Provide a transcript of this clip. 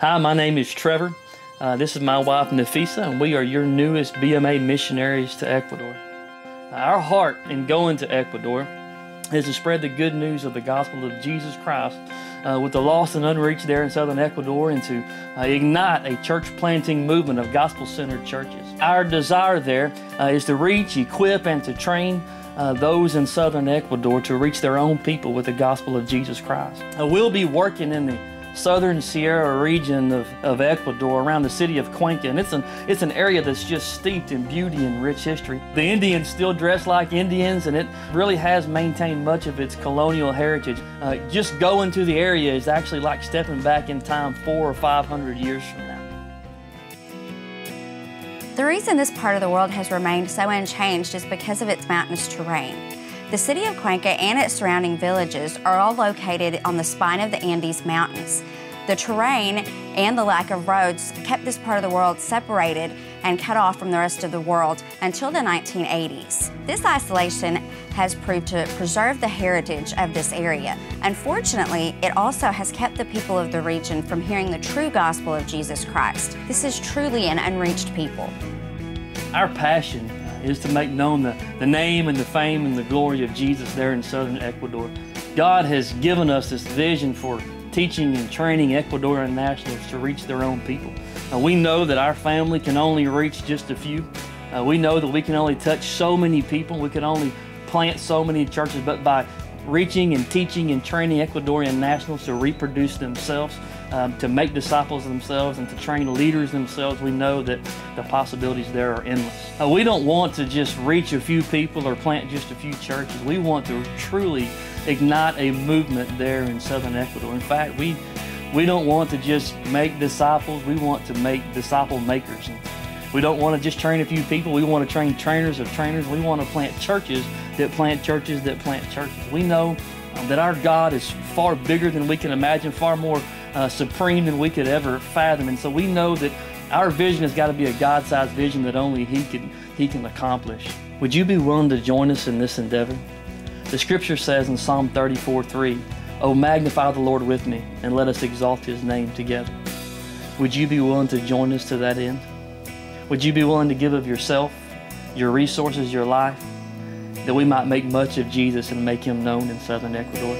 Hi, my name is Trevor. This is my wife, Nafisa, and we are your newest BMA missionaries to Ecuador. Our heart in going to Ecuador is to spread the good news of the gospel of Jesus Christ with the lost and unreached there in southern Ecuador, and to ignite a church planting movement of gospel-centered churches. Our desire there is to reach, equip, and to train those in southern Ecuador to reach their own people with the gospel of Jesus Christ. We'll be working in the southern Sierra region of Ecuador, around the city of Cuenca, and it's an area that's just steeped in beauty and rich history. The Indians still dress like Indians, and it really has maintained much of its colonial heritage. Just going to the area is actually like stepping back in time 400 or 500 years from now. The reason this part of the world has remained so unchanged is because of its mountainous terrain. The city of Cuenca and its surrounding villages are all located on the spine of the Andes Mountains. The terrain and the lack of roads kept this part of the world separated and cut off from the rest of the world until the 1980s. This isolation has proved to preserve the heritage of this area. Unfortunately, it also has kept the people of the region from hearing the true gospel of Jesus Christ. This is truly an unreached people. Our passion is to make known the name and the fame and the glory of Jesus there in southern Ecuador. God has given us this vision for teaching and training Ecuadorian nationals to reach their own people. We know that our family can only reach just a few. We know that we can only touch so many people. We can only plant so many churches, but by reaching and teaching and training Ecuadorian nationals to reproduce themselves, to make disciples themselves, and to train leaders themselves, we know that the possibilities there are endless. We don't want to just reach a few people or plant just a few churches. We want to truly ignite a movement there in southern Ecuador. In fact, we don't want to just make disciples, we want to make disciple makers. And we don't want to just train a few people, we want to train trainers of trainers. We want to plant churches that plant churches that plant churches. We know that our God is far bigger than we can imagine, far more supreme than we could ever fathom. And so we know that our vision has got to be a God-sized vision that only He can accomplish. Would you be willing to join us in this endeavor? The scripture says in Psalm 34:3, "Oh, magnify the Lord with me, and let us exalt His name together." Would you be willing to join us to that end? Would you be willing to give of yourself, your resources, your life, that we might make much of Jesus and make Him known in southern Ecuador?